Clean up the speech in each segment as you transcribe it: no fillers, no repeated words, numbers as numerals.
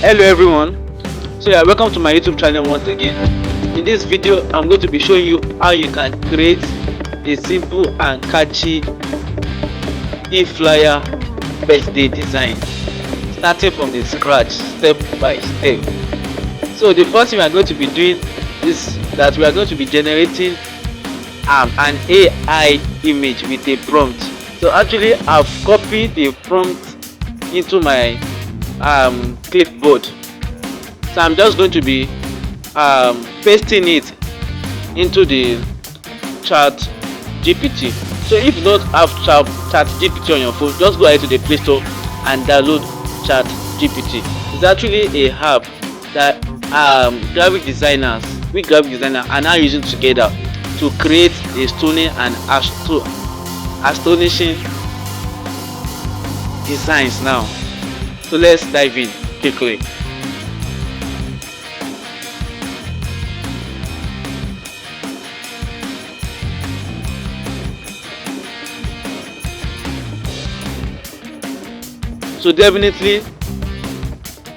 Hello everyone, so yeah, welcome to my YouTube channel once again. In this video I'm going to be showing you how you can create a simple and catchy flyer birthday design, starting from the scratch, step by step. So the first thing we are going to be doing is that we are going to be generating an AI image with a prompt. So actually I've copied the prompt into my clipboard, so I'm just going to be pasting it into the chat GPT. So if you don't have chat GPT on your phone, just go ahead to the Play Store and download chat GPT. It's actually a app that graphic designers are now using together to create a stunning and astonishing designs now. So let's dive in quickly. So definitely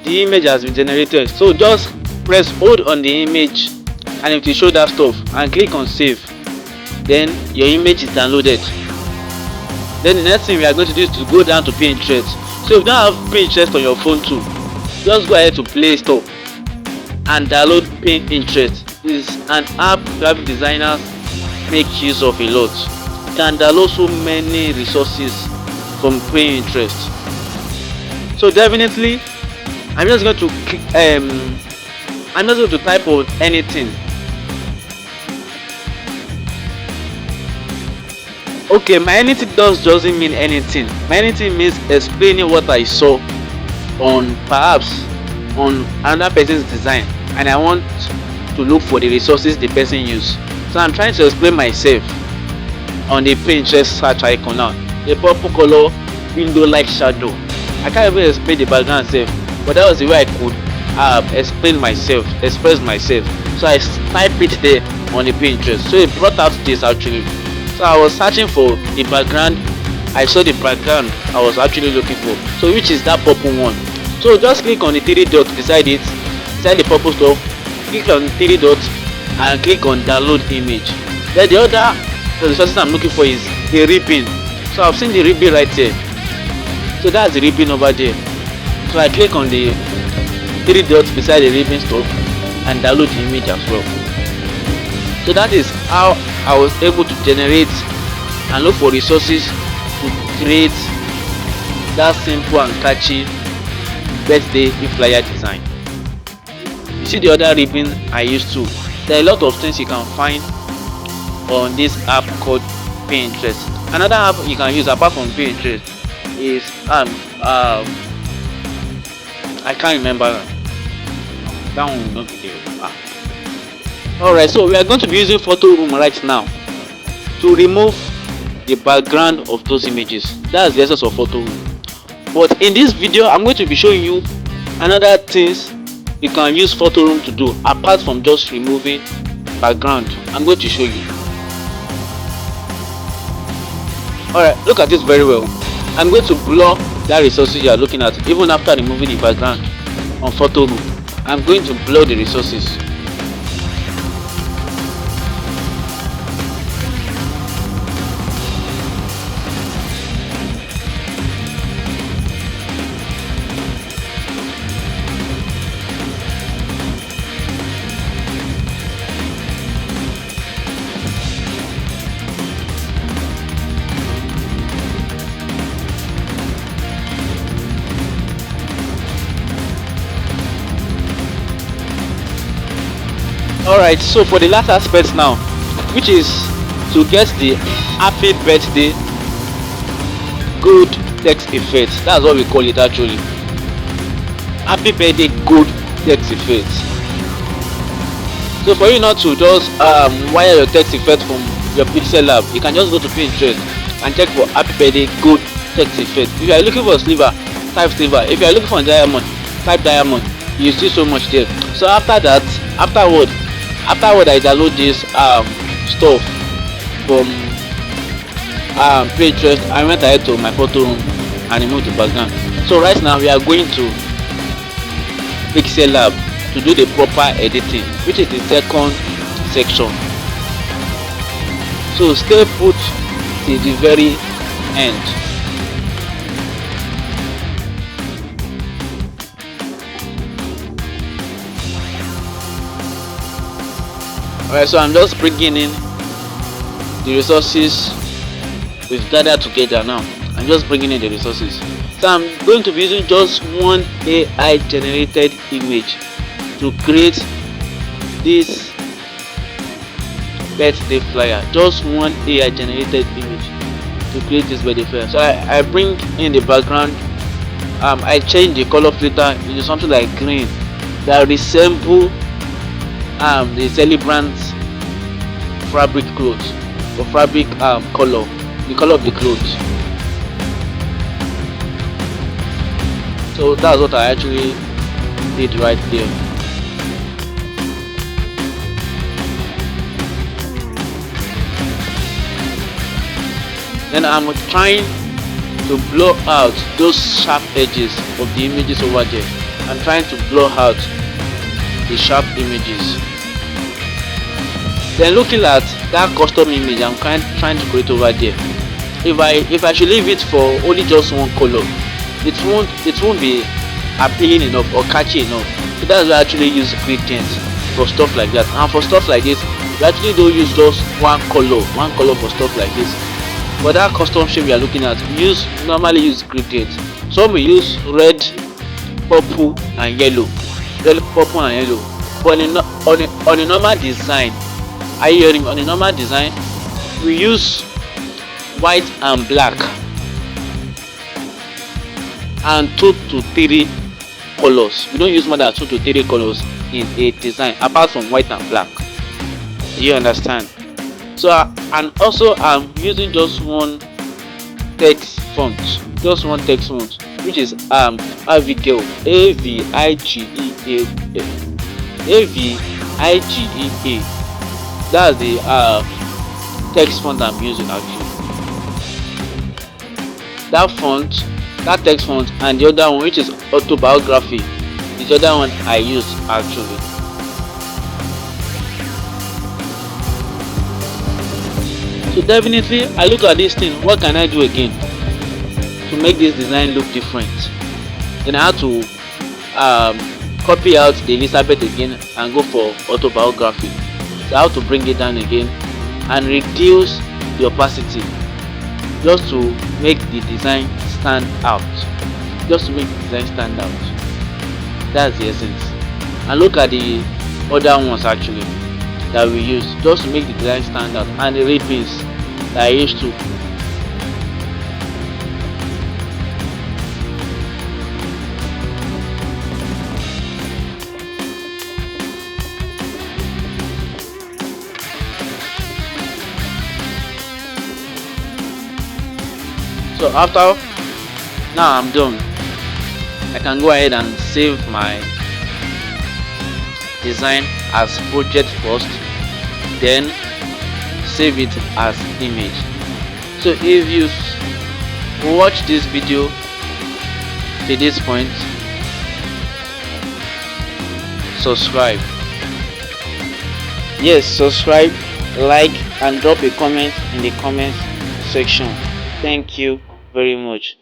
the image has been generated, so just press hold on the image and it will show that stuff and click on save. Then your image is downloaded. Then the next thing we are going to do is to go down to Pinterest. So if you don't have Pinterest on your phone too, just go ahead to Play Store and download Pinterest. This is an app graphic designers make use of a lot. You can download so many resources from Pinterest. So definitely I'm just going to type on anything. Okay, my anything doesn't mean anything. My anything means explaining what I saw on another person's design, and I want to look for the resources the person used. So I'm trying to explain myself on the Pinterest search icon now. The purple color window like shadow. I can't even explain the background itself, but that was the way I could express myself. So I typed it there on the Pinterest. So it brought out this actually. So I was searching for the background. I saw the background I was actually looking for. So which is that purple one. So just click on the three dots beside it, beside the purple stuff. Click on the three dots and click on download image. Then the other resources I'm looking for is the ribbon. So I've seen the ribbon right here. So that's the ribbon over there. So I click on the three dots beside the ribbon stuff and download the image as well. So that is how I was able to generate and look for resources to create that simple and catchy birthday flyer design. You see the other ribbon I used to. There are a lot of things you can find on this app called Pinterest. Another app you can use apart from Pinterest is I can't remember that one. Not video. Alright, so we are going to be using photo room right now to remove the background of those images. That's the essence of photo room. But in this video I'm going to be showing you another things you can use photo room to do apart from just removing background. I'm going to show you. Alright, look at this very well. I'm going to blur that resources you are looking at even after removing the background on photo room. I'm going to blur the resources. Alright, so for the last aspect now, which is to get the happy birthday good text effect. That's what we call it actually. Happy birthday good text effect. So for you not to just wire your text effect from your pixellab, you can just go to Pinterest and check for happy birthday good text effect. If you are looking for silver, type silver. If you are looking for diamond, type diamond. You see so much there. So afterward I download this stuff from Pinterest. I went ahead to my photo room and remove the background. So right now we are going to pixellab to do the proper editing, which is the second section. So stay put till the very end. Alright, so I'm just bringing in the resources we've gathered together now. I'm just bringing in the resources. So I'm going to be using just one AI generated image to create this birthday flyer. Just one AI generated image to create this birthday flyer. So I bring in the background. I change the color filter into something like green that resemble the celebrant's fabric clothes or fabric color, the color of the clothes. So that's what I actually did right there. Then I'm trying to blow out those sharp edges of the images over there. I'm trying to blow out the sharp images. Then looking at that custom image I'm trying to create over there, if I should leave it for only just one color, it won't be appealing enough or catchy enough. So that's why I actually use gradients for stuff like that. And for stuff like this, we actually don't use just one color for stuff like this. For that custom shape we are looking at, we normally use gradients. Some we use red, purple and yellow. Red, purple and yellow. But on a normal design, are you hearing? On a normal design, we use white and black and 2 to 3 colors. We don't use more than 2 to 3 colors in a design apart from white and black. You understand? So and also I'm using just one text font, which is Avigel, Avigea. That's the text font I'm using actually. That text font, and the other one, which is autobiography, is the other one I use actually. So definitely I look at this thing, what can I do again to make this design look different? Then I have to copy out the Elizabeth again and go for autobiography. So I have to bring it down again and reduce the opacity just to make the design stand out. That's the essence. And look at the other ones actually that we use just to make the design stand out, and the repaints that I used to. So after now I'm done, I can go ahead and save my design as project first, then save it as image. So if you watch this video to this point, subscribe. Yes, subscribe, like and drop a comment in the comment section. Thank you very much.